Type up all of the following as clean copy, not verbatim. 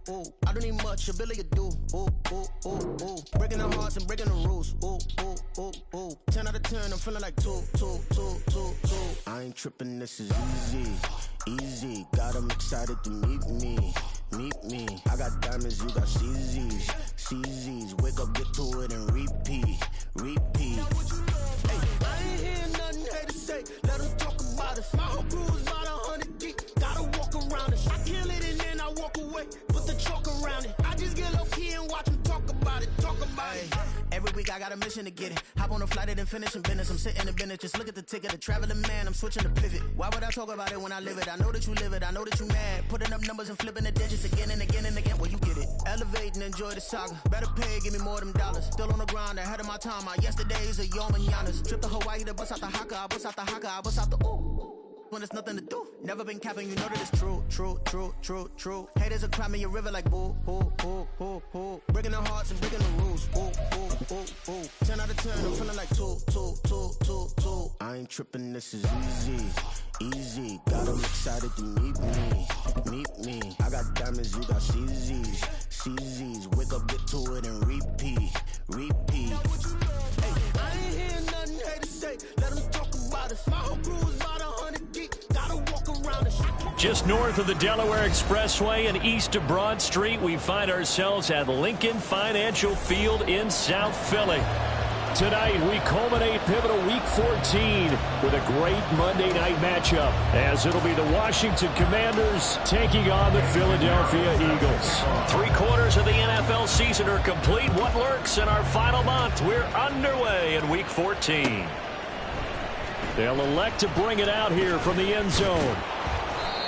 ooh. I don't need much, ability to do. Ooh, ooh, ooh, ooh. Breaking the hearts and breaking the rules. Ooh, ooh, ooh, ooh. 10 out of 10, I'm feeling like 2. I ain't tripping, this is easy, easy. Got 'em excited to meet me. I got diamonds, you got CZs. Wake up, get to it, and repeat. Hey, I ain't hearing nothing hate to say. Let them talk about us. My whole crew is about 100 deep. Gotta walk around it. I kill it and then I walk away. Put the chalk around it. I just get low key and watch them talk about it. Every week I got a mission to get it. Hop on a flight and then finish in business. I'm sitting in business. Just look at the ticket. The traveling man, I'm switching to pivot. Why would I talk about it when I live it? I know that you live it. I know that you mad. Putting up numbers and flipping the digits again and again and again. Well, you get it. Elevate and enjoy the saga. Better pay, give me more than dollars. Still on the grind, ahead of my time. My yesterdays are your mananas. Trip to Hawaii to bust out the haka. I bust out the haka. I bust out the ooh. When there's nothing to do. Never been capping, you know that it's true. Haters will cry me a river like boo. Breaking the hearts and breaking the rules. Ooh. 10 out of 10, I'm feeling like 2. I ain't tripping, this is easy. Got 'em excited to meet me. I got diamonds, you got CZs. Wake up, get to it, and repeat. Hey, I ain't hearing nothing hate to say. Let them talk about us. My whole crew is about 100 deep. Gotta walk around us. Just north of the Delaware Expressway and east of Broad Street, we find ourselves at Lincoln Financial Field in South Philly. Tonight, we culminate pivotal Week 14 with a great Monday night matchup, as it'll be the Washington Commanders taking on the Philadelphia Eagles. 3/4 of the NFL season are complete. What lurks in our final month? We're underway in Week 14. They'll elect to bring it out here from the end zone.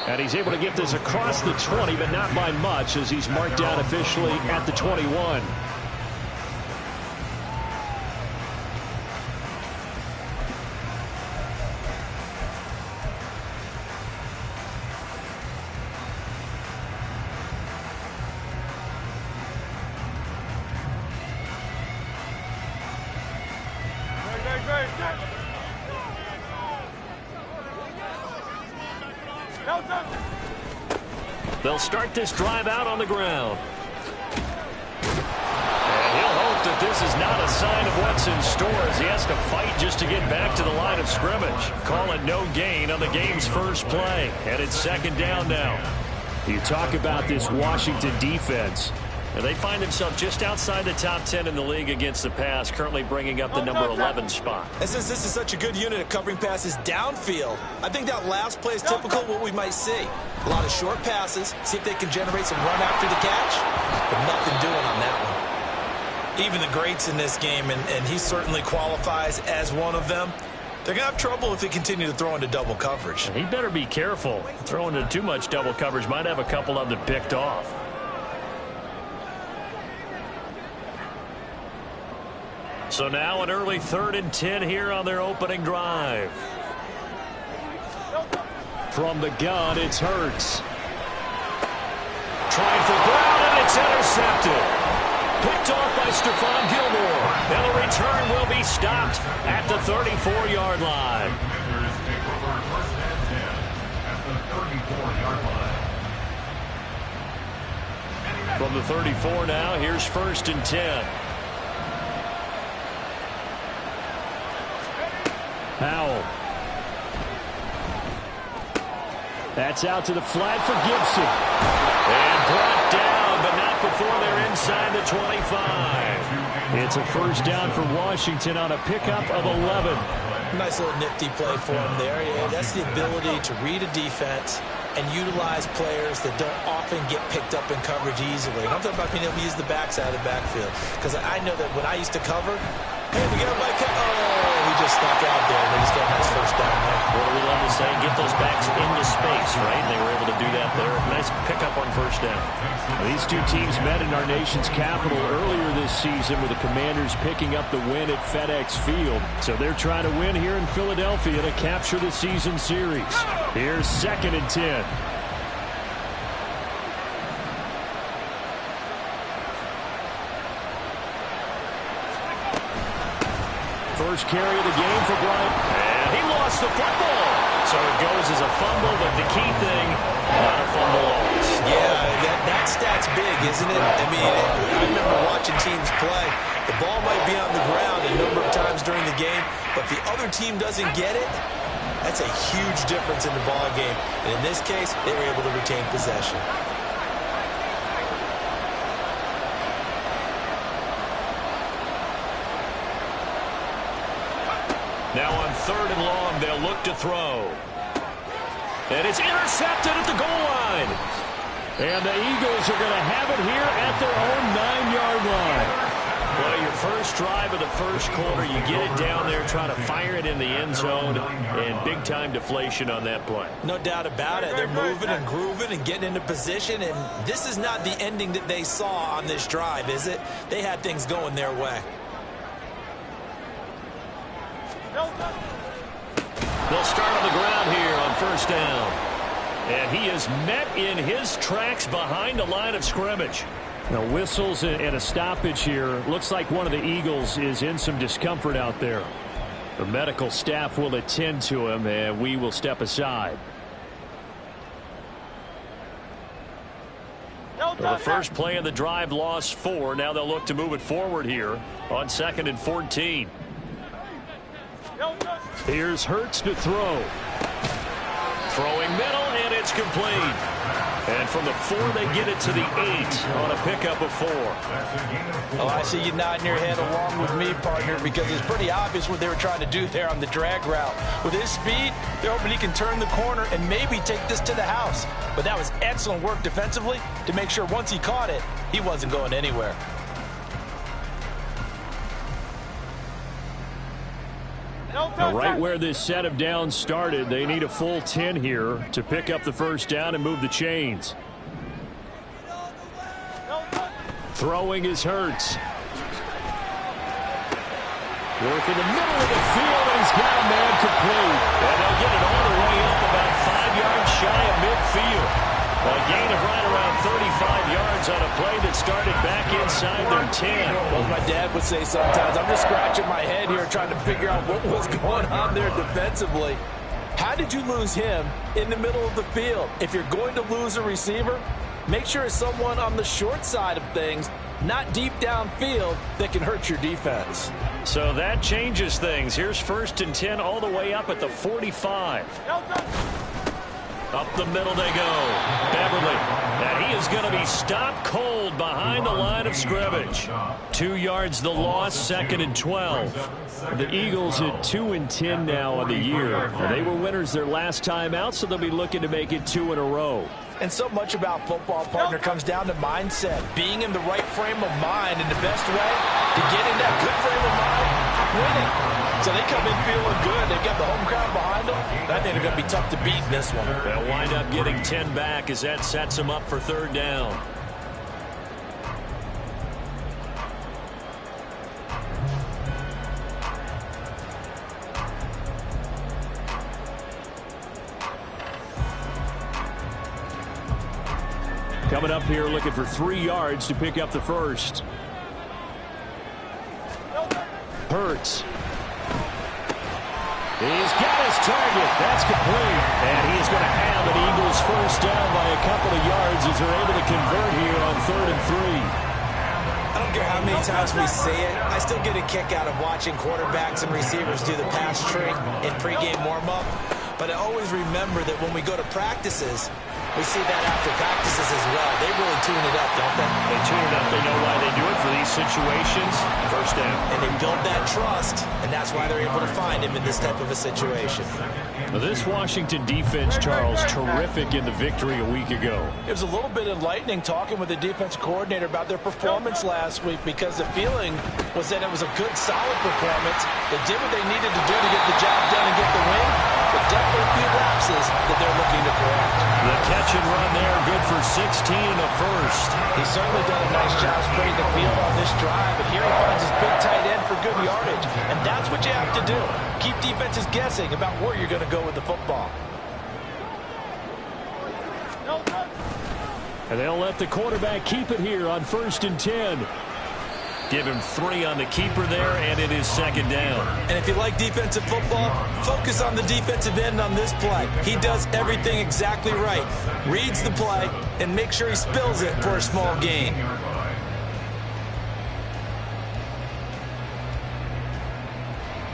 And he's able to get this across the 20, but not by much, as he's marked down officially at the 21. They'll start this drive out on the ground. And he'll hope that this is not a sign of what's in store, as he has to fight just to get back to the line of scrimmage. Call it no gain on the game's first play. And it's second down now. You talk about this Washington defense. And they find themselves just outside the top 10 in the league against the pass, currently bringing up the number 11 spot. And since this is such a good unit at covering passes downfield, I think that last play is typical of what we might see. A lot of short passes, see if they can generate some run after the catch, but nothing doing on that one. Even the greats in this game, and he certainly qualifies as one of them, they're going to have trouble if they continue to throw into double coverage. He better be careful. Throwing into too much double coverage might have a couple of them picked off. So now an early 3rd and 10 here on their opening drive. From the gun, it's Hurts. Trying for Brown, and it's intercepted. Picked off by Stephon Gilmore. And the return will be stopped at the 34-yard line. From the 34 now, here's 1st and 10. Howell. That's out to the flat for Gibson. And brought down, but not before they're inside the 25. It's a first down for Washington on a pickup of 11. Nice little nifty play for him there. Yeah, that's the ability to read a defense and utilize players that don't often get picked up in coverage easily. And I'm talking about being able to use the backside of the backfield. Because I know that when I used to cover, hey, we get up by he just snuck out there, and they just got a nice first down there. What do we love to say? Get those backs into space, right? And they were able to do that there. Nice pickup on first down. These two teams met in our nation's capital earlier this season, with the Commanders picking up the win at FedEx Field. So they're trying to win here in Philadelphia to capture the season series. Here's 2nd and 10. First carry of the game for Bryant. And he lost the football. So it goes as a fumble, but the key thing, not a fumble loss. Yeah, that stat's big, isn't it? I mean, I remember watching teams play. The ball might be on the ground a number of times during the game, but the other team doesn't get it. That's a huge difference in the ball game. And in this case, they were able to retain possession. Now on 3rd and long, they'll look to throw. And it's intercepted at the goal line. And the Eagles are going to have it here at their own 9-yard line. Well, your first drive of the first quarter, you get it down there, try to fire it in the end zone, and big-time deflation on that play. No doubt about it. They're moving and grooving and getting into position, and this is not the ending that they saw on this drive, is it? They had things going their way. They'll start on the ground here on 1st down. And he is met in his tracks behind the line of scrimmage. Now, whistles and a stoppage here. Looks like one of the Eagles is in some discomfort out there. The medical staff will attend to him, and we will step aside. Well, the first play of the drive lost 4. Now they'll look to move it forward here on 2nd and 14. Here's Hurts to throw. Throwing middle, and it's complete. And from the 4, they get it to the 8 on a pickup of 4. Oh, I see you nodding your head along with me, partner, because it's pretty obvious what they were trying to do there on the drag route. With his speed, they're hoping he can turn the corner and maybe take this to the house. But that was excellent work defensively to make sure once he caught it, he wasn't going anywhere. Now, right where this set of downs started, they need a full 10 here to pick up the first down and move the chains. Throwing is Hurts. Work in the middle of the field, and he's got a man complete. And they'll get it all the way up about 5 yards shy of midfield. A gain of right around 35 yards on a play that started back inside their 10. Well, as my dad would say sometimes, I'm just scratching my head here trying to figure out what was going on there defensively. How did you lose him in the middle of the field? If you're going to lose a receiver, make sure it's someone on the short side of things, not deep downfield, that can hurt your defense. So that changes things. Here's 1st and 10 all the way up at the 45. Up the middle they go. Beverly. And he is going to be stopped cold behind the line of scrimmage. 2 yards the loss, 2nd and 12. The Eagles at 2 and 10 now on the year. They were winners their last time out, so they'll be looking to make it 2 in a row. And so much about football, partner, comes down to mindset. Being in the right frame of mind, and the best way to get in that good frame of mind, winning. So they come in feeling good. They've got the home crowd behind them. I think they're going to be tough to beat in this one. They'll wind up getting 10 back as that sets them up for 3rd down. Coming up here looking for 3 yards to pick up the first. Hurts. He's got his target. That's complete. And he is going to have an Eagles first down by a couple of yards as they're able to convert here on 3rd and 3. I don't care how many times we say it, I still get a kick out of watching quarterbacks and receivers do the pass trick in pregame warm-up. But I always remember that when we go to practices, we see that after practices as well. They really tune it up, don't they? They tune it up. They know why they do it for these situations. First down. And they build that trust, and that's why they're able to find him in this type of a situation. Now this Washington defense, Charles, terrific in the victory a week ago. It was a little bit enlightening talking with the defense coordinator about their performance last week, because the feeling was that it was a good, solid performance. They did what they needed to do to get the job done and get the win, but definitely a few lapses that they're looking to correct. The catch and run there, good for 16 in the first. He's certainly done a nice job spreading the field on this drive, but here he finds his big tight end for good yardage, and that's what you have to do. Keep defenses guessing about where you're going to go with the football. And they'll let the quarterback keep it here on 1st and 10. Give him 3 on the keeper there, and it is second down. And if you like defensive football, focus on the defensive end on this play. He does everything exactly right. Reads the play and make sure he spills it for a small gain.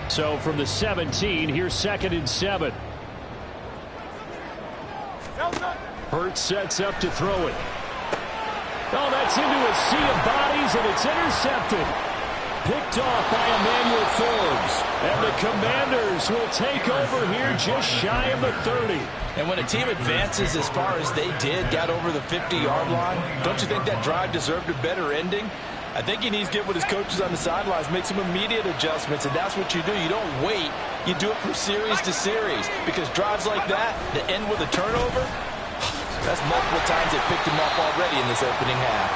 So from the 17, here's 2nd and 7. Hurts sets up to throw it. Oh, that's into a sea of bodies, and it's intercepted. Picked off by Emmanuel Forbes. And the Commanders will take over here just shy of the 30. And when a team advances as far as they did, got over the 50-yard line, don't you think that drive deserved a better ending? I think he needs to get with his coaches on the sidelines, make some immediate adjustments, and that's what you do. You don't wait. You do it from series to series, because drives like that end with a turnover, that's multiple times they picked him up already in this opening half.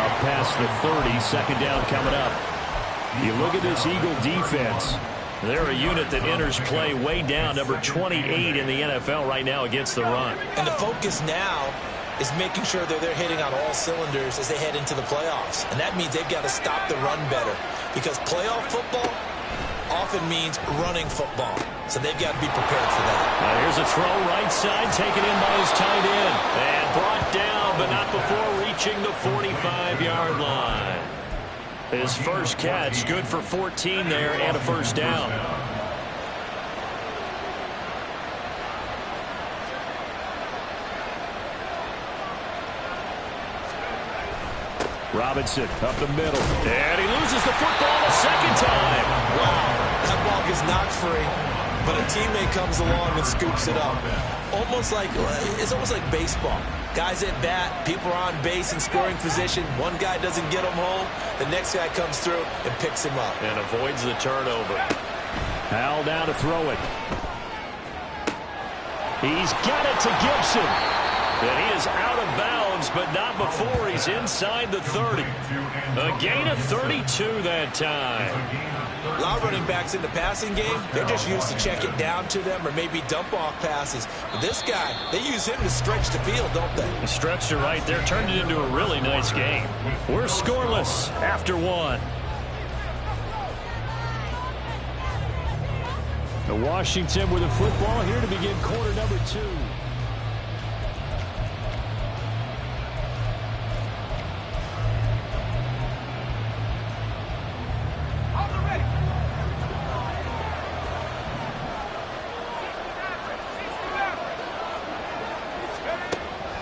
Up past the 30, second down coming up. You look at this Eagle defense. They're a unit that enters play way down, number 28 in the NFL right now against the run. And the focus now is making sure that they're hitting on all cylinders as they head into the playoffs. And that means they've got to stop the run better, because playoff football often means running football. So they've got to be prepared for that. Here's a throw right side, taken in by his tight end. And brought down, but not before reaching the 45-yard line. His first catch, good for 14 there and a first down. Robinson up the middle. And he loses the football a second time. Wow, that ball gets knocked free, but a teammate comes along and scoops it up. It's almost like baseball. Guys at bat, people are on base in scoring position. One guy doesn't get him home. The next guy comes through and picks him up. And avoids the turnover. Howell down to throw it. He's got it to Gibson. And he is out of bounds, but not before he's inside the 30. A gain of 32 that time. A lot of running backs in the passing game, they're just used to check it down to them or maybe dump off passes. But this guy, they use him to stretch the field, don't they? He stretched it right there, turned it into a really nice game. We're scoreless after 1. Washington with a football here to begin quarter number 2.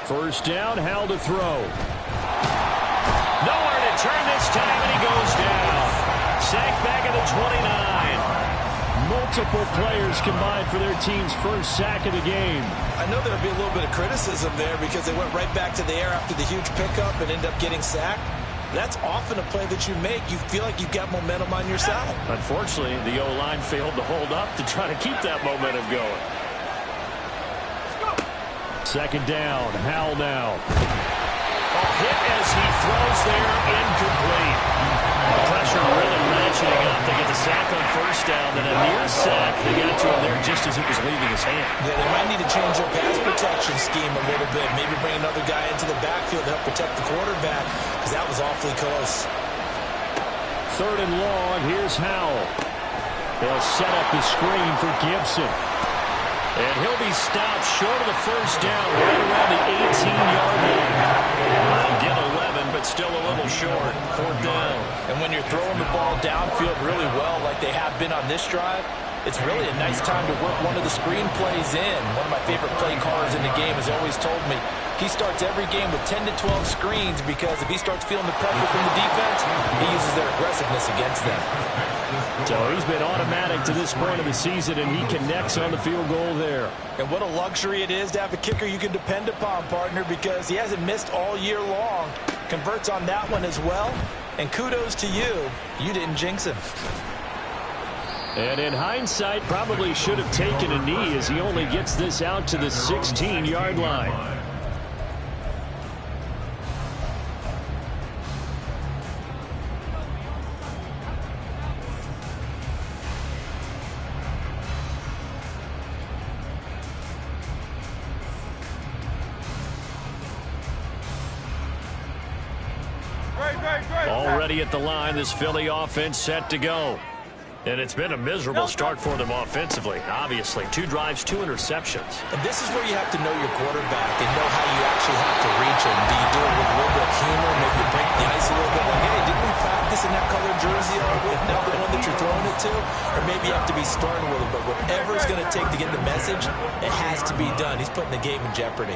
First down, Howell to throw. Nowhere to turn this time, and he goes down. Sacked back at the 29. Multiple players combined for their team's first sack of the game. I know there'll be a little bit of criticism there because they went right back to the air after the huge pickup and ended up getting sacked. That's often a play that you make. You feel like you've got momentum on your side. Unfortunately, the O-line failed to hold up to try to keep that momentum going. Second down, Howell now. Hit as he throws there, incomplete. The pressure really ratcheting up. They get the sack on first down, then a near sack. They got to him there just as it was leaving his hand. Yeah, they might need to change their pass protection scheme a little bit. Maybe bring another guy into the backfield to help protect the quarterback, because that was awfully close. Third and long, here's Howell. They'll set up the screen for Gibson. And he'll be stopped short of the first down, right around the 18-yard line. They'll get 11, but still a little short. Fourth down. And when you're throwing the ball downfield really well, like they have been on this drive, it's really a nice time to work one of the screen plays in. One of my favorite play callers in the game has always told me he starts every game with 10 to 12 screens, because if he starts feeling the pressure from the defense, he uses their aggressiveness against them. So he's been automatic to this point of the season, and he connects on the field goal there. And what a luxury it is to have a kicker you can depend upon, partner, because he hasn't missed all year long. Converts on that one as well. And kudos to you. You didn't jinx him. And in hindsight, probably should have taken a knee, as he only gets this out to the 16-yard line. Already at the line, this Philly offense set to go. And it's been a miserable start for them offensively. Obviously, 2 drives, 2 interceptions. And this is where you have to know your quarterback and know how you actually have to reach him. Do you do it with a little bit of humor, maybe you break the ice a little bit, like, hey, didn't we practice in that colored jersey all week, now the one that you're throwing it to? Or maybe you have to be stern with it, but whatever it's going to take to get the message, it has to be done. He's putting the game in jeopardy.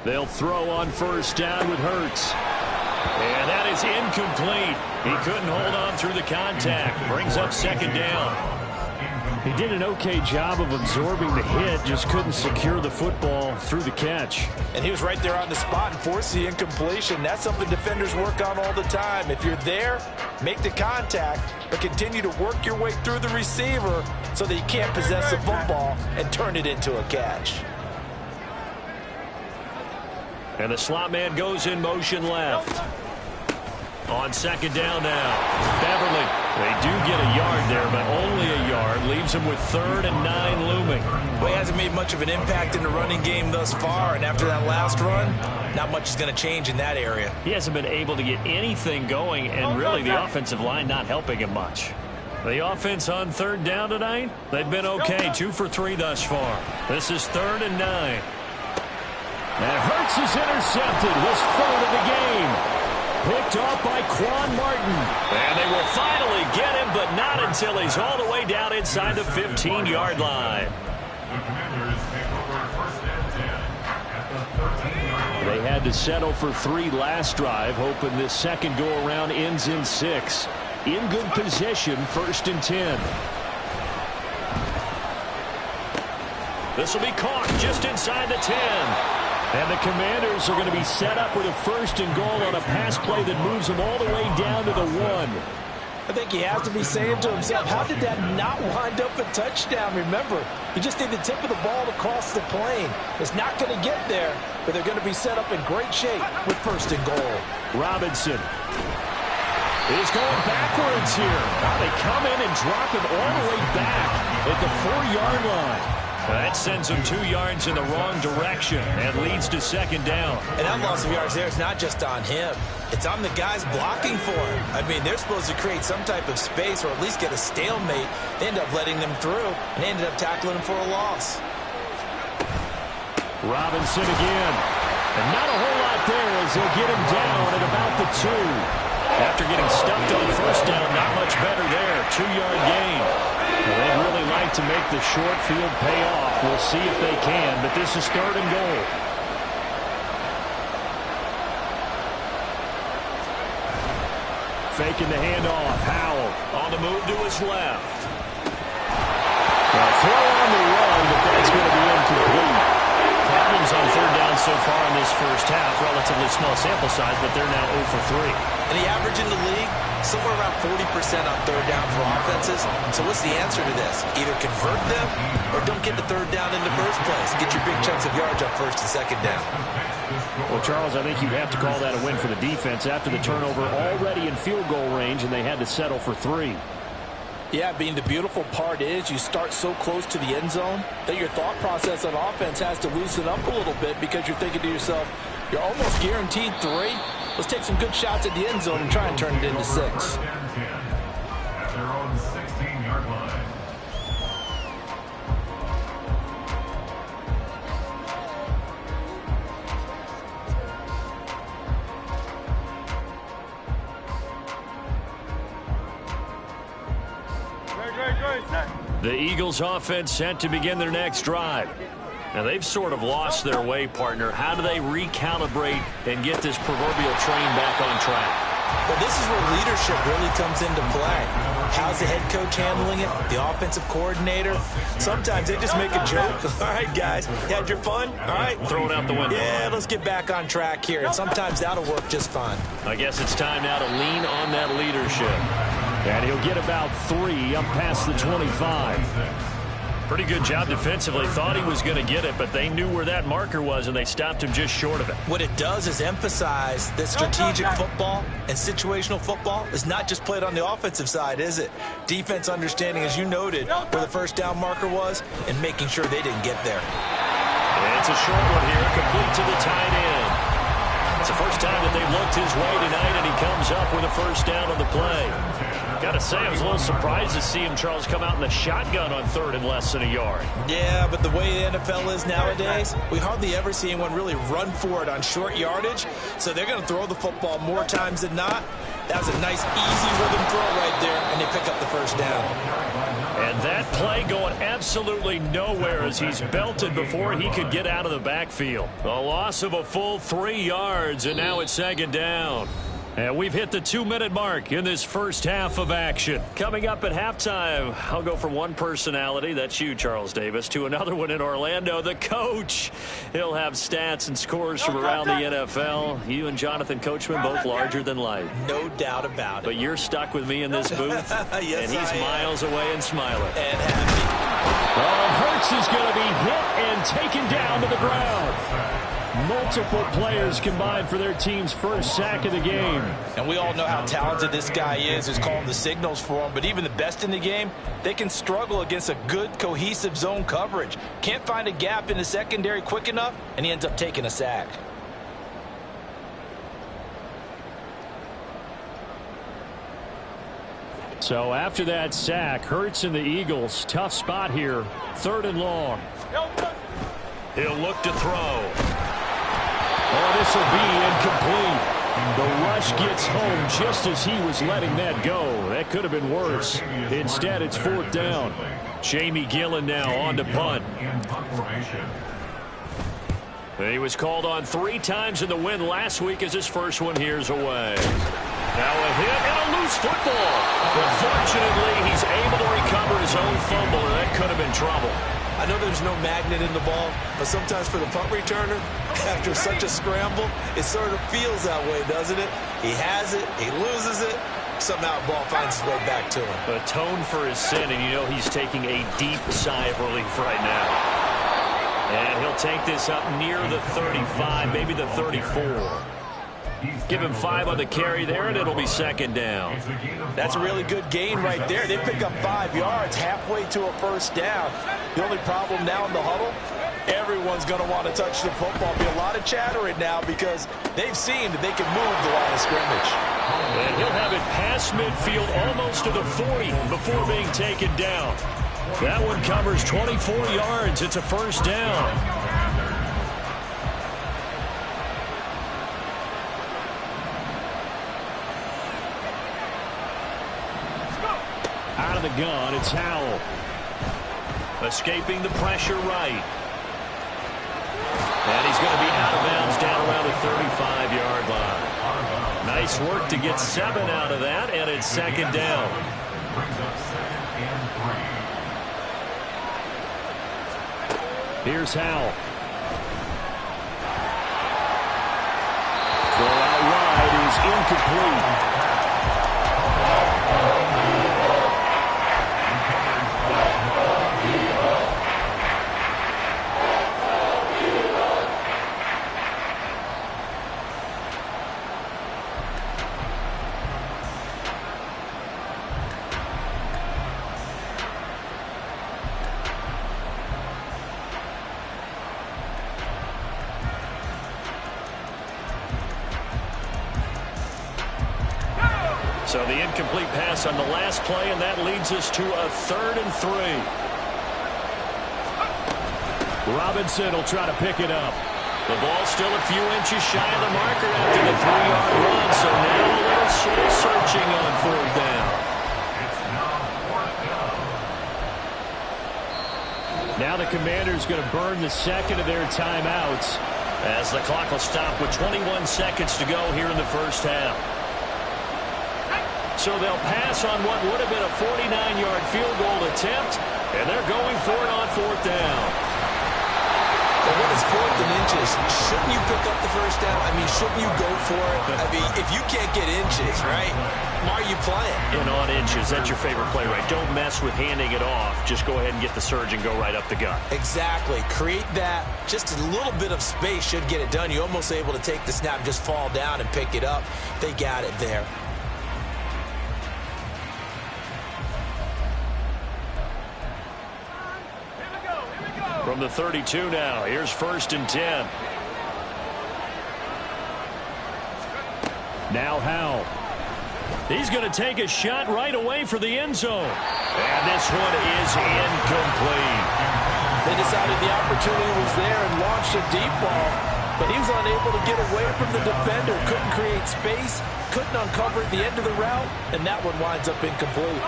They'll throw on first down with Hurts. And that is incomplete. He couldn't hold on through the contact. Brings up second down. He did an okay job of absorbing the hit, just couldn't secure the football through the catch. And he was right there on the spot and forced the incompletion. That's something defenders work on all the time. If you're there, make the contact, but continue to work your way through the receiver so that you can't possess the football and turn it into a catch. And the slot man goes in motion left. On second down now, Beverly. They do get a yard there, but only a yard. Leaves them with 3rd and 9 looming. Well, he hasn't made much of an impact in the running game thus far, and after that last run, not much is going to change in that area. He hasn't been able to get anything going, and really the offensive line not helping him much. The offense on 3rd down tonight, they've been okay, 2 for 3 thus far. This is 3rd and 9. And Hurts is intercepted, his 3rd of the game. Picked off by Quan Martin. And they will finally get him, but not until he's all the way down inside the 15-yard line. They had to settle for 3 last drive, hoping this second go-around ends in 6. In good position, 1st and 10. This will be caught just inside the 10. And the Commanders are going to be set up with a 1st and goal on a pass play that moves them all the way down to the 1. I think he has to be saying to himself, how did that not wind up a touchdown? Remember, you just need the tip of the ball to cross the plane. It's not going to get there, but they're going to be set up in great shape with 1st and goal. Robinson is going backwards here. Now they come in and drop him all the way back at the 4-yard line. That sends him 2 yards in the wrong direction and leads to second down. And that loss of yards there is not just on him. It's on the guys blocking for him. I mean, they're supposed to create some type of space or at least get a stalemate. They end up letting them through, and they ended up tackling him for a loss. Robinson again. And not a whole lot there as they'll get him down at about the 2. After getting stuffed on first down, not much better there. 2-yard gain. Well, they'd really like to make the short field pay off. We'll see if they can, but this is 3rd and goal. Faking the handoff. Howell on the move to his left. Well, throw on the run, but that's going to be incomplete. Problems on 3rd down so far in this first half. Relatively small sample size, but they're now 0 for 3. And the average in the league, somewhere around 40% on 3rd down for offenses. So what's the answer to this? Either convert them or don't get the 3rd down in the first place. Get your big chunks of yards on 1st and 2nd down. Well, Charles, I think you have to call that a win for the defense after the turnover already in field goal range, and they had to settle for 3. Yeah, being the beautiful part is you start so close to the end zone that your thought process on offense has to loosen up a little bit because you're thinking to yourself, you're almost guaranteed 3. Let's take some good shots at the end zone and try and turn it into 6. The Eagles offense set to begin their next drive. Now, they've sort of lost their way, partner. How do they recalibrate and get this proverbial train back on track? Well, this is where leadership really comes into play. How's the head coach handling it? The offensive coordinator? Sometimes they just make a joke. All right, guys, you had your fun? All right. Throw it out the window. Yeah, let's get back on track here. And sometimes that'll work just fine. I guess it's time now to lean on that leadership. And he'll get about 3 up past the 25. Pretty good job defensively. Thought he was going to get it, but they knew where that marker was, and they stopped him just short of it. What it does is emphasize that strategic football and situational football is not just played on the offensive side, is it? Defense understanding, as you noted, where the first down marker was and making sure they didn't get there. It's a short one here, complete to the tight end. It's the first time that they've looked his way tonight, and he comes up with a first down on the play. Got to say, I was a little surprised to see him, Charles, come out in the shotgun on third and less than a yard. Yeah, but the way the NFL is nowadays, we hardly ever see anyone really run for it on short yardage. So they're going to throw the football more times than not. That was a nice, easy rhythm throw right there, and they pick up the first down. And that play going absolutely nowhere as he's belted before he could get out of the backfield. A loss of a full 3 yards, and now it's second down. And we've hit the 2-minute mark in this first half of action. Coming up at halftime, I'll go from one personality, that's you, Charles Davis, to another one in Orlando, the coach. He'll have stats and scores from around the NFL. You and Jonathan Coachman, both larger than life. No doubt about it. But you're stuck with me in this booth, yes, and he's miles away and smiling. And happy. Oh, Hurts is going to be hit and taken down to the ground. Multiple players combined for their team's first sack of the game. And we all know how talented this guy is, who's calling the signals for him. But even the best in the game, they can struggle against a good, cohesive zone coverage. Can't find a gap in the secondary quick enough, and he ends up taking a sack. So after that sack, Hurts and the Eagles, tough spot here. Third and long. He'll look to throw. Oh, this will be incomplete. The rush gets home just as he was letting that go. That could have been worse. Instead, it's fourth down. Jamie Gillen now on to punt. He was called on 3 times in the win last week as his first one here's away. Now a hit and a loose football. But fortunately, he's able to recover his own fumble, and that could have been trouble. I know there's no magnet in the ball, but sometimes for the punt returner, after such a scramble, it sort of feels that way, doesn't it? He has it, he loses it, somehow the ball finds its way back to him. Atone for his sin, and you know he's taking a deep sigh of relief right now. And he'll take this up near the 35, maybe the 34. Give him 5 on the carry there, and it'll be second down. That's a really good gain right there. They pick up 5 yards halfway to a first down. The only problem now in the huddle, everyone's going to want to touch the football. Be a lot of chatter right now because they've seen that they can move the line of scrimmage. And he'll have it past midfield almost to the 40 before being taken down. That one covers 24 yards. It's a first down. Out of the gun, it's Howell. Escaping the pressure right. And he's going to be out of bounds down around the 35-yard line. Nice work to get 7 out of that, and it's second down. Here's Howell. Throw out wide is incomplete. So the incomplete pass on the last play, and that leads us to a 3rd and 3. Robinson will try to pick it up. The ball's still a few inches shy of the marker after the 3-yard run, so now a little soul searching on 4th down. Now the Commanders going to burn the second of their timeouts as the clock will stop with 21 seconds to go here in the first half. So they'll pass on what would have been a 49-yard field goal attempt, and they're going for it on 4th down. But when it's 4th and inches, shouldn't you pick up the first down? I mean, shouldn't you go for it? I mean, if you can't get inches, right, why are you playing? And on inches, that's your favorite play, right? Don't mess with handing it off. Just go ahead and get the surge and go right up the gut. Exactly. Create that. Just a little bit of space should get it done. You're almost able to take the snap, just fall down and pick it up. They got it there. From From the 32 now, here's 1st and 10. Now Howell. He's going to take a shot right away for the end zone. And this one is incomplete. They decided the opportunity was there and launched a deep ball, but he was unable to get away from the defender. Couldn't create space, couldn't uncover at the end of the route, and that one winds up incomplete.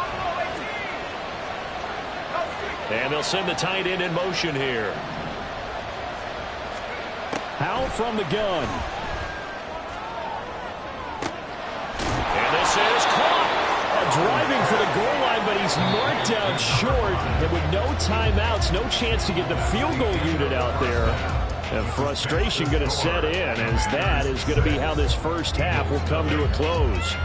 And they'll send the tight end in motion here. Howell from the gun. And this is caught. Driving for the goal line, but he's marked down short. And with no timeouts, no chance to get the field goal unit out there. And frustration going to set in, as that is going to be how this first half will come to a close.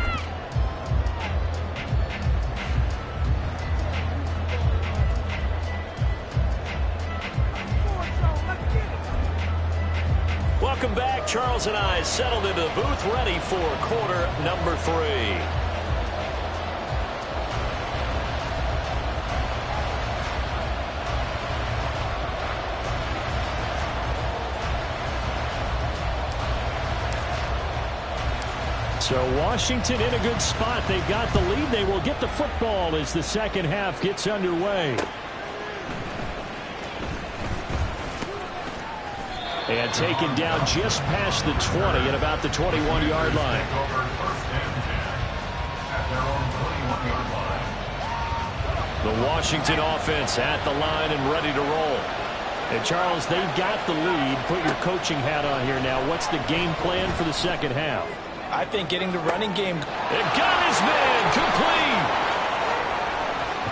Welcome back. Charles and I settled into the booth, ready for quarter number 3. So Washington in a good spot. They got the lead. They will get the football as the second half gets underway. And taken down just past the 20 at about the 21-yard line. The Washington offense at the line and ready to roll. And Charles, they've got the lead. Put your coaching hat on here now. What's the game plan for the second half? I think getting the running game. It got his man complete.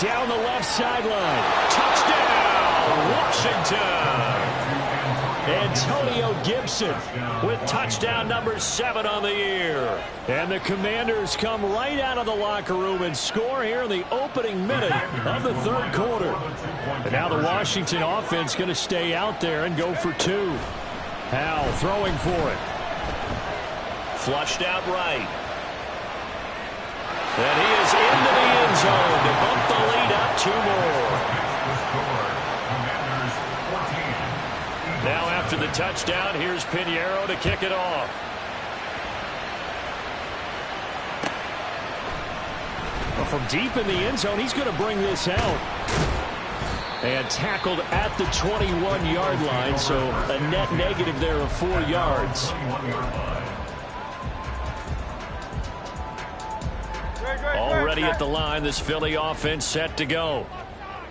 Down the left sideline. Touchdown, Washington. Antonio Gibson with touchdown number 7 on the year. And the Commanders come right out of the locker room and score here in the opening minute of the third quarter. And now the Washington offense going to stay out there and go for 2. Howell throwing for it. Flushed out right. And he is into the end zone to bump the lead up 2 more. Now after the touchdown, here's Pioneerx to kick it off. Well, from deep in the end zone, he's going to bring this out. And tackled at the 21-yard line, so a net negative there of 4 yards. Already at the line, this Philly offense set to go.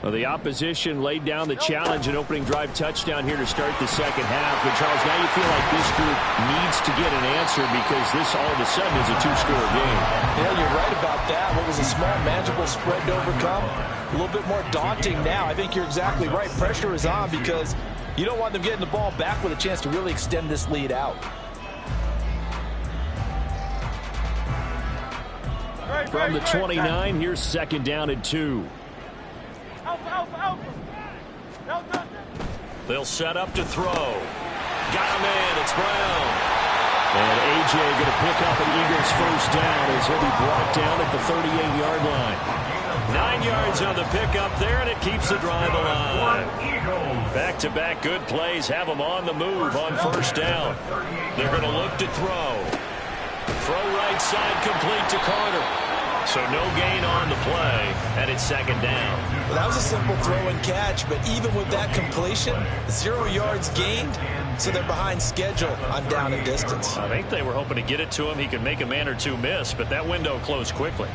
Well, the opposition laid down the challenge and opening drive touchdown here to start the second half. And Charles, now you feel like this group needs to get an answer because this all of a sudden is a 2-score game. Yeah, you're right about that. What was a small, manageable spread to overcome, a little bit more daunting now. I think you're exactly right. Pressure is on because you don't want them getting the ball back with a chance to really extend this lead out. From the 29, here's 2nd down and 2. They'll set up to throw. Got him in. It's Brown. And A.J. going to pick up an Eagles first down as he'll be brought down at the 38-yard line. 9 yards on the pickup there, and it keeps the drive alive. Back-to-back good plays have them on the move on first down. They're going to look to throw. Throw right side complete to Carter. So no gain on the play, and it's 2nd down. Well, that was a simple throw and catch, but even with that completion, 0 yards gained, so they're behind schedule on down and distance. I think they were hoping to get it to him. He could make a man or 2 miss, but that window closed quickly.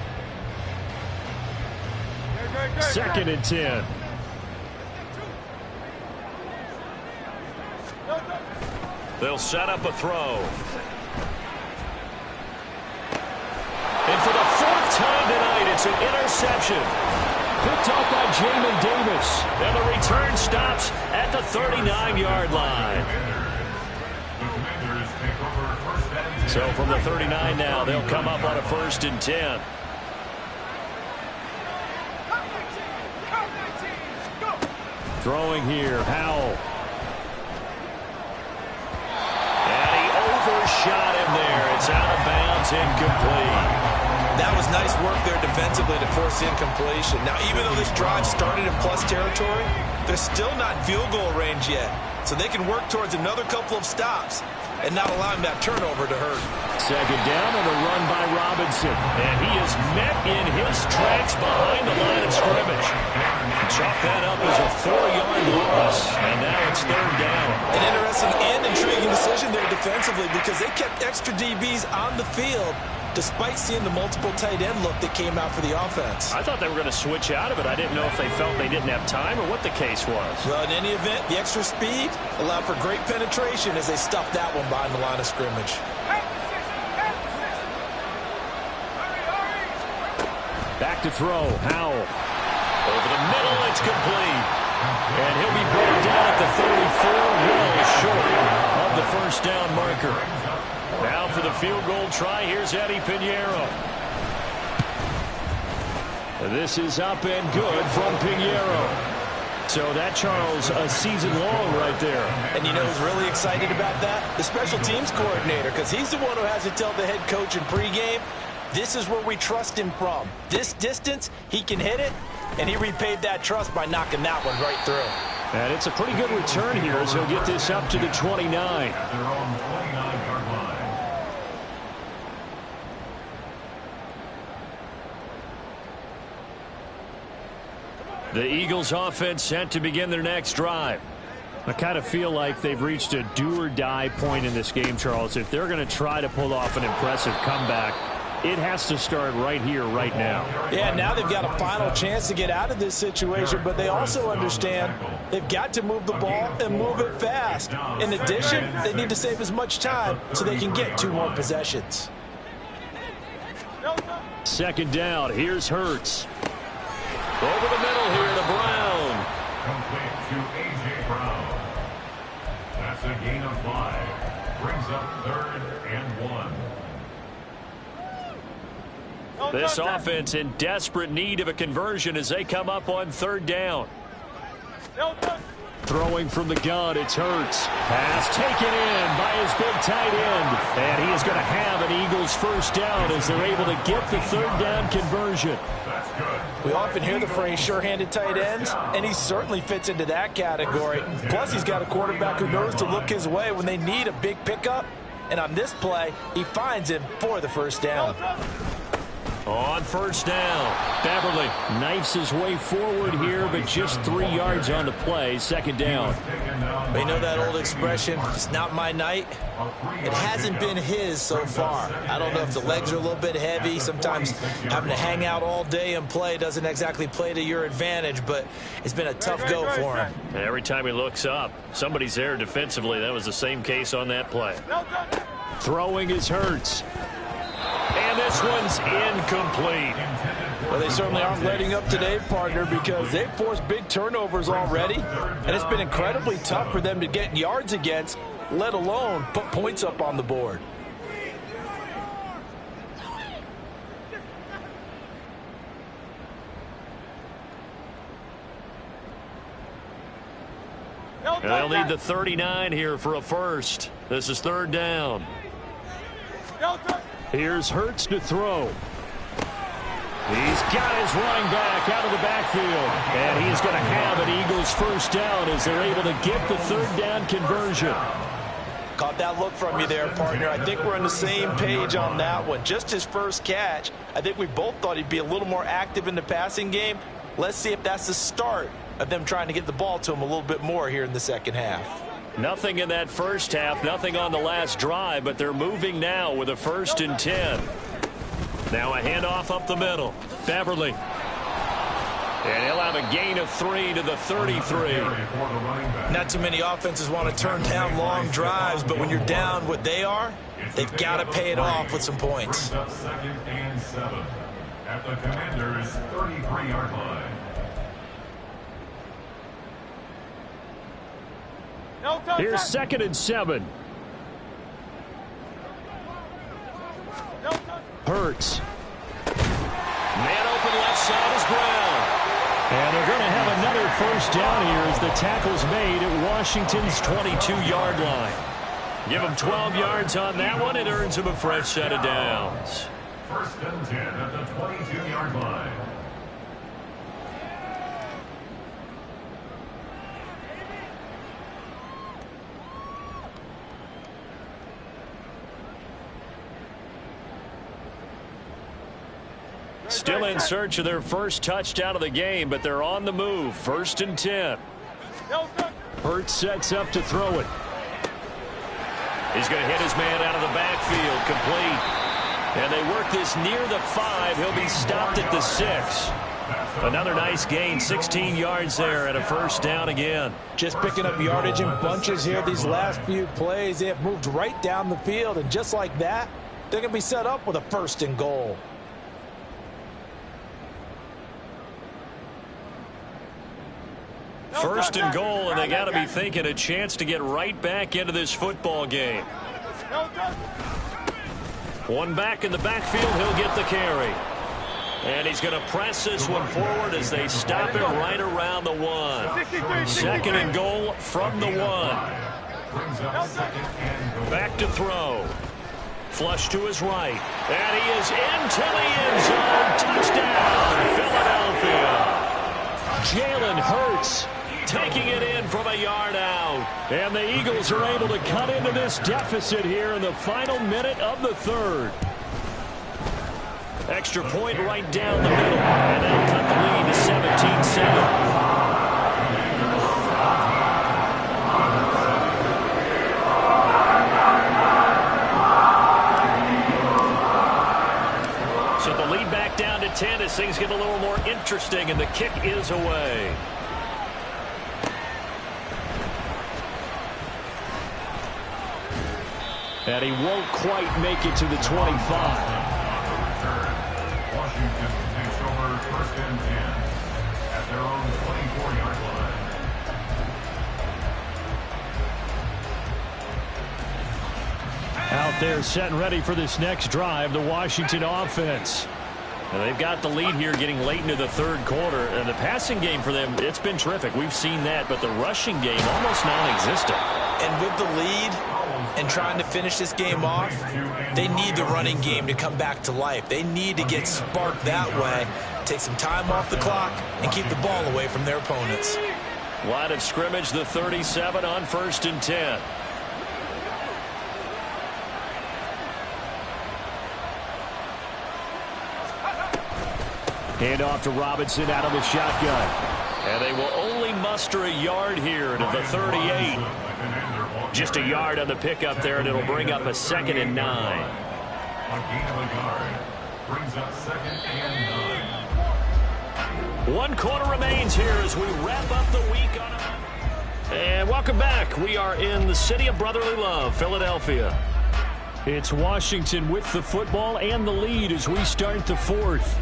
2nd and 10. They'll set up a throw. And for the 4th time tonight, it's an interception. Picked up by Jamin Davis. And the return stops at the 39-yard line. So from the 39 now, they'll come up on a 1st and 10. Throwing here, Howell. And he overshot him there. It's out of bounds, incomplete. That was nice work there defensively to force the incompletion. Now, even though this drive started in plus territory, they're still not in field goal range yet. So they can work towards another couple of stops and not allowing that turnover to hurt. Second down and a run by Robinson. And he is met in his tracks behind the line of scrimmage. Chalk that up as a 4-yard loss. And now it's third down. An interesting and intriguing decision there defensively because they kept extra DBs on the field despite seeing the multiple tight end look that came out for the offense. I thought they were going to switch out of it. I didn't know if they felt they didn't have time or what the case was. Well, in any event, the extra speed allowed for great penetration as they stuffed that one behind the line of scrimmage. Back to throw. Howell. Over the middle, it's complete. And he'll be brought down at the 34, well short of the first down marker. Now for the field goal try, here's Eddie Pinheiro. This is up and good from Pinheiro. So that, Charles, a season long right there. And you know who's really excited about that? The special teams coordinator, because he's the one who has to tell the head coach in pregame, this is where we trust him from. This distance, he can hit it, and he repaid that trust by knocking that one right through. And it's a pretty good return here as he'll get this up to the 29. The Eagles offense set to begin their next drive. I kind of feel like they've reached a do-or-die point in this game, Charles. If they're going to try to pull off an impressive comeback, it has to start right here, right now. Yeah, now they've got a final chance to get out of this situation, but they also understand they've got to move the ball and move it fast. In addition, they need to save as much time so they can get 2 more possessions. Second down, here's Hurts. Over the middle here to Brown. Complete to A.J. Brown. That's a gain of 5. Brings up 3rd and 1. This offense in desperate need of a conversion as they come up on 3rd down. Throwing from the gun, it's Hurts. Pass taken in by his big tight end. And he is going to have an Eagles first down as they're able to get the 3rd down conversion. We often hear the phrase sure-handed tight ends, and he certainly fits into that category. Plus, he's got a quarterback who knows to look his way when they need a big pickup. And on this play, he finds him for the first down. On first down, Beverly knifes his way forward here, but just 3 yards on the play. Second down. But you know that old expression, it's not my night? It hasn't been his so far. I don't know if the legs are a little bit heavy. Sometimes having to hang out all day and play doesn't exactly play to your advantage, but it's been a tough go for him. Every time he looks up, somebody's there defensively. That was the same case on that play. Throwing is Hurts. And this one's incomplete. Well, they certainly aren't letting up today, partner, because they've forced big turnovers already, and it's been incredibly tough for them to get yards against, let alone put points up on the board. They'll need the 39 here for a first. This is 3rd down. Here's Hurts to throw. He's got his running back out of the backfield. And he's going to have an Eagles first down as they're able to get the 3rd down conversion. Caught that look from you there, partner. I think we're on the same page on that one. Just his first catch. I think we both thought he'd be a little more active in the passing game. Let's see if that's the start of them trying to get the ball to him a little bit more here in the second half. Nothing in that first half, nothing on the last drive, but they're moving now with a 1st and 10. Now a handoff up the middle. Beverly. And he'll have a gain of 3 to the 33. Not too many offenses want to turn down long drives, but when you're down what they are, they've got to pay it off with some points. 2nd and 7 at the Commander's 33-yard line. Here's 2nd and 7. Hurts. Man open left side is Brown. And they're going to have another first down here as the tackle's made at Washington's 22-yard line. Give him 12 yards on that one. It earns him a fresh set of downs. First and 10 at the 22-yard line. Still in search of their first touchdown of the game, but they're on the move. First and 10. Hurts sets up to throw it. He's going to hit his man out of the backfield, complete. And they work this near the 5. He'll be stopped at the 6. Another nice gain, 16 yards there, and a first down again. Just picking up yardage in bunches here these last few plays. They have moved right down the field, and just like that, they're going to be set up with a first and goal. First and goal, and they got to be thinking a chance to get right back into this football game. One back in the backfield, he'll get the carry. And he's going to press this one forward as they stop it right around the 1. Second and goal from the 1. Back to throw. Flush to his right. And he is into the end zone. Touchdown, Philadelphia. Jalen Hurts taking it in from a yard out. And the Eagles are able to cut into this deficit here in the final minute of the 3rd. Extra point right down the middle. And they'll cut the lead to 17-7. So the lead back down to 10 as things get a little more interesting, and the kick is away. And he won't quite make it to the 25. Washington takes over first and 10 at their own 24-yard line. Out there set and ready for this next drive, the Washington offense. And they've got the lead here getting late into the 3rd quarter. And the passing game for them, it's been terrific. We've seen that, but the rushing game almost non-existent. And with the lead and trying to finish this game off, they need the running game to come back to life. They need to get sparked that way, take some time off the clock, and keep the ball away from their opponents. Line of scrimmage, the 37 on first and 10. Hand off to Robinson out of the shotgun. And they will only muster a yard here to the 38. Just a yard on the pickup there, and it'll bring up a 2nd and 9. A gain of a yard brings up 2nd and 9. 1 quarter remains here as we wrap up the week on a... And welcome back. We are in the city of brotherly love, Philadelphia. It's Washington with the football and the lead as we start the 4th.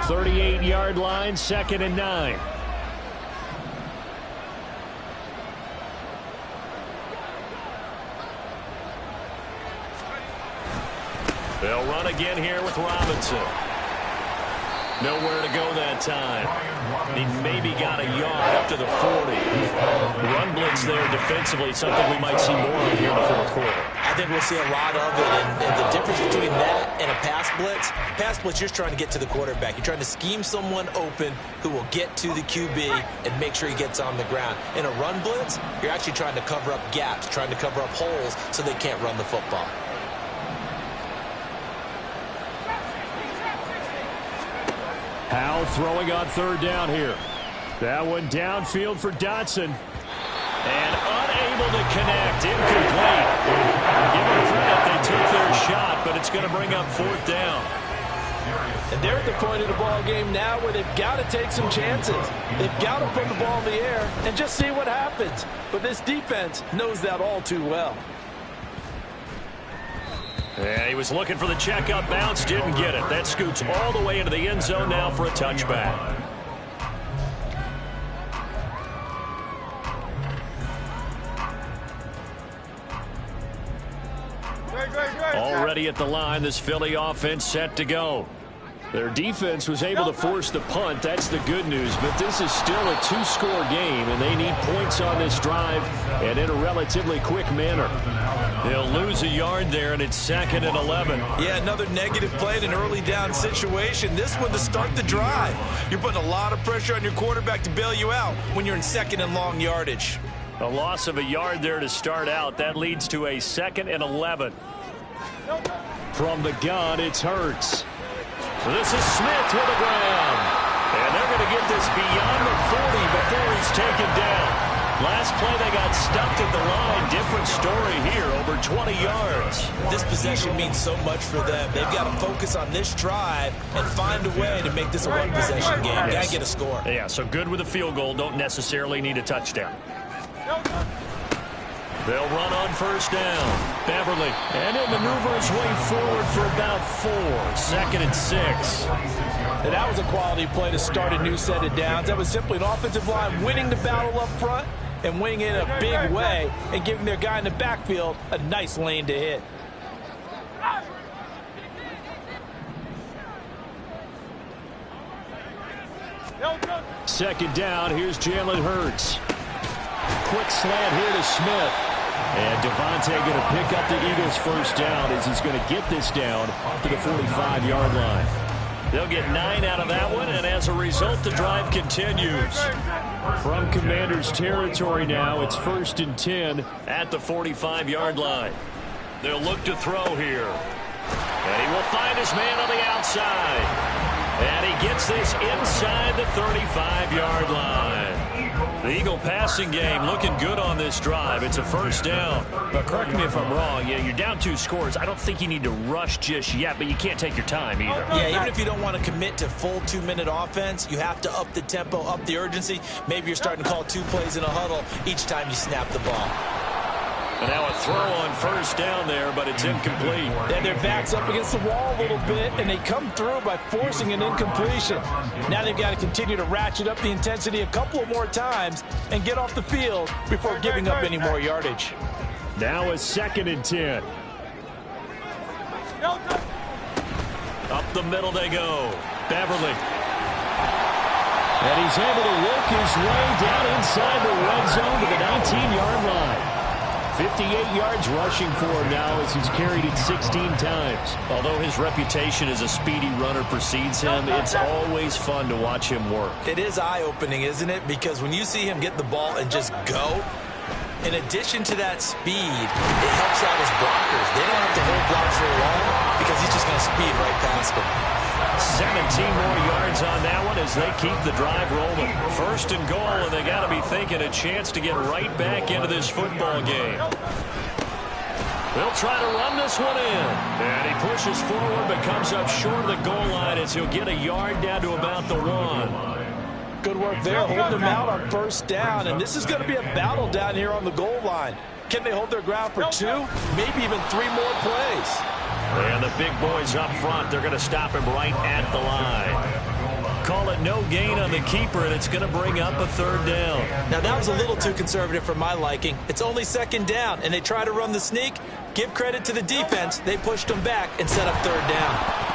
38-yard line, 2nd and 9. They'll run again here with Robinson. Nowhere to go that time. He maybe got a yard up to the 40. Run blitz there defensively, something we might see more of here in the 4th quarter. I think we'll see a lot of it, and the difference between that and a pass blitz, you're trying to get to the quarterback. You're trying to scheme someone open who will get to the QB and make sure he gets on the ground. In a run blitz, you're actually trying to cover up gaps, trying to cover up holes so they can't run the football. Howell throwing on 3rd down here. That one downfield for Dotson. And unable to connect. Incomplete. Give them credit, they took their shot, but it's going to bring up 4th down. And they're at the point of the ball game now where they've got to take some chances. They've got to put the ball in the air and just see what happens. But this defense knows that all too well. Yeah, he was looking for the check-up bounce, didn't get it. That scoots all the way into the end zone now for a touchback. Already at the line, this Philly offense set to go. Their defense was able to force the punt. That's the good news. But this is still a two-score game, and they need points on this drive and in a relatively quick manner. They'll lose a yard there, and it's 2nd and 11. Yeah, another negative play in an early down situation. This one to start the drive. You're putting a lot of pressure on your quarterback to bail you out when you're in 2nd and long yardage. A loss of a yard there to start out. That leads to a 2nd and 11. From the gun, it's Hurts. This is Smith with the ground. And they're going to get this beyond the 40 before he's taken down. Last play they got stuffed at the line. Different story here, over 20 yards. This possession means so much for them. They've got to focus on this drive and find a way to make this a one-possession game. Got to get a score. Yeah, so good with a field goal. Don't necessarily need a touchdown. They'll run on first down. Beverly, and he'll maneuver his way forward for about 4. 2nd and 6. And that was a quality play to start a new set of downs. That was simply an offensive line winning the battle up front and winning it in a big way and giving their guy in the backfield a nice lane to hit. Second down, here's Jalen Hurts. Quick slant here to Smith. And Devontae going to pick up the Eagles' first down as he's going to get this down to the 45-yard line. They'll get 9 out of that one, and as a result, the drive continues. From Commanders territory now, it's 1st and 10 at the 45-yard line. They'll look to throw here. And he will find his man on the outside. And he gets this inside the 35-yard line. The Eagle passing game looking good on this drive. It's a first down. But correct me if I'm wrong. Yeah, you're down 2 scores. I don't think you need to rush just yet, but you can't take your time either. Yeah, even if you don't want to commit to full 2-minute offense, you have to up the tempo, up the urgency. Maybe you're starting to call 2 plays in a huddle each time you snap the ball. And now a throw on first down there, but it's incomplete. And their back's up against the wall a little bit, and they come through by forcing an incompletion. Now they've got to continue to ratchet up the intensity a couple of more times and get off the field before giving up any more yardage. Now a 2nd and 10. Up the middle they go. Beverly. And he's able to work his way down inside the red zone to the 19-yard line. 58 yards rushing for him now as he's carried it 16 times. Although his reputation as a speedy runner precedes him, it's always fun to watch him work. It is eye-opening, isn't it? Because when you see him get the ball and just go, in addition to that speed, it helps out his blockers. They don't have to hold blocks for long because he's just going to speed right past them. 17 more yards on that one as they keep the drive rolling. 1st and goal, and they got to be thinking a chance to get right back into this football game. They'll try to run this one in. And he pushes forward but comes up short of the goal line as he'll get a yard down to about the 1. Good work there, holding them out on first down. And this is going to be a battle down here on the goal line. Can they hold their ground for 2, maybe even 3 more plays? And the big boys up front, they're going to stop him right at the line. Call it no gain on the keeper, and it's going to bring up a 3rd down. Now, that was a little too conservative for my liking. It's only 2nd down, and they try to run the sneak. Give credit to the defense. They pushed them back and set up 3rd down.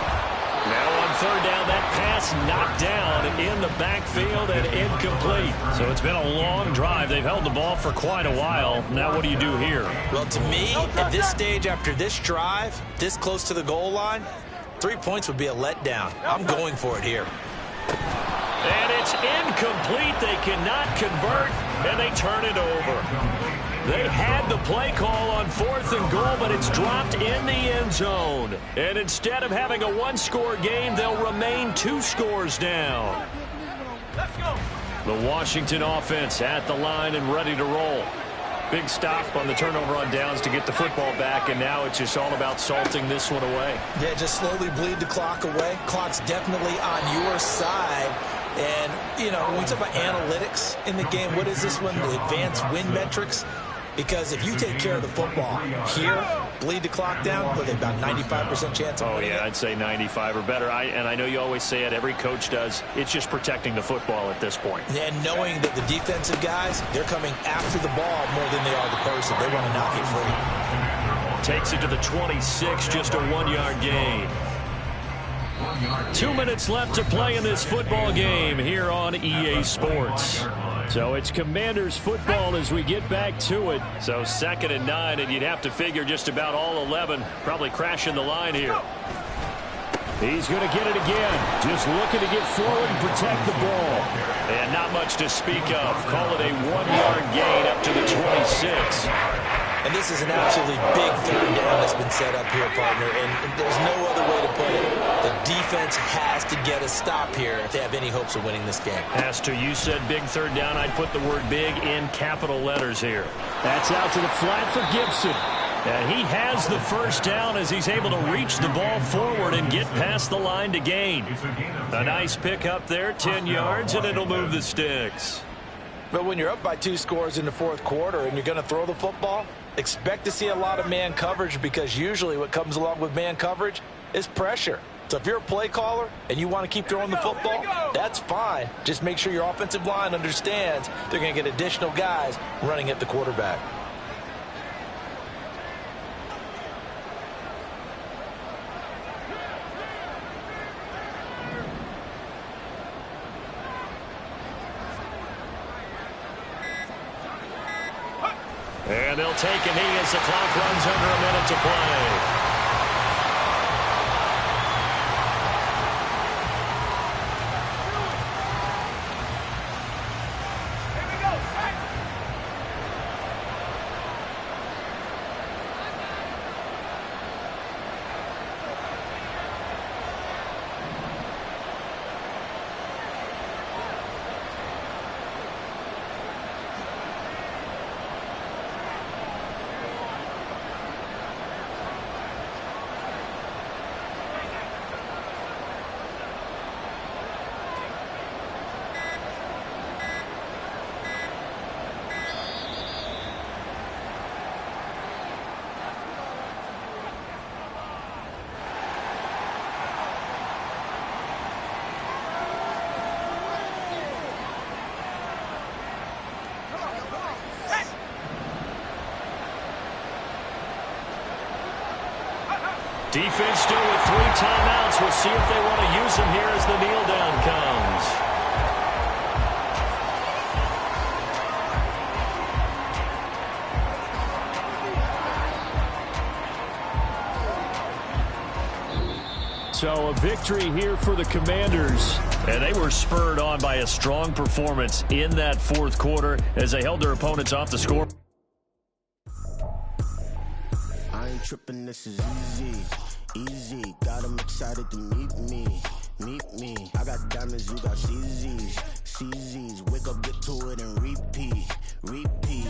Now on 3rd down, that pass knocked down in the backfield and incomplete. So it's been a long drive. They've held the ball for quite a while. Now what do you do here? Well, to me, at this stage after this drive, this close to the goal line, 3 points would be a letdown. I'm going for it here. And it's incomplete. They cannot convert, and they turn it over. They had the play call on 4th and goal, but it's dropped in the end zone. And instead of having a 1-score game, they'll remain 2 scores down. Let's go. The Washington offense at the line and ready to roll. Big stop on the turnover on downs to get the football back, and now it's just all about salting this one away. Yeah, just slowly bleed the clock away. Clock's definitely on your side. And, you know, when we talk about analytics in the game, what is this one? The advanced win metrics? Because if you take care of the football here, bleed the clock down, with about 95% chance of winning. Oh, yeah, I'd say 95 or better. And I know you always say it, every coach does. It's just protecting the football at this point. And knowing that the defensive guys, they're coming after the ball more than they are the person. They want to knock it free. Takes it to the 26, just a 1-yard gain. 2 minutes left to play in this football game here on EA Sports. So it's Commanders football as we get back to it. So 2nd and 9, and you'd have to figure just about all 11 probably crashing the line here. He's going to get it again. Just looking to get forward and protect the ball. And not much to speak of. Call it a 1-yard gain up to the 26. And this is an absolutely big 3rd down that's been set up here, partner, and there's no other way to put it. The defense has to get a stop here if they have any hopes of winning this game. As to you said big 3rd down, I'd put the word big in capital letters here. That's out to the flat for Gibson. And he has the 1st down as he's able to reach the ball forward and get past the line to gain. A nice pick up there, 10 yards, and it'll move the sticks. But when you're up by 2 scores in the 4th quarter and you're going to throw the football, expect to see a lot of man coverage, because usually what comes along with man coverage is pressure. So if you're a play caller and you want to keep throwing the football, that's fine. Just make sure your offensive line understands they're going to get additional guys running at the quarterback. And they'll take a knee as the clock runs under a minute to play. Defense still with 3 timeouts. We'll see if they want to use them here as the kneel down comes. So a victory here for the Commanders. And they were spurred on by a strong performance in that 4th quarter as they held their opponents off the score. I ain't tripping, this is easy, easy. Got 'em excited to meet me, meet me. I got diamonds, you got CZs, CZs. Wake up, get to it, and repeat, repeat.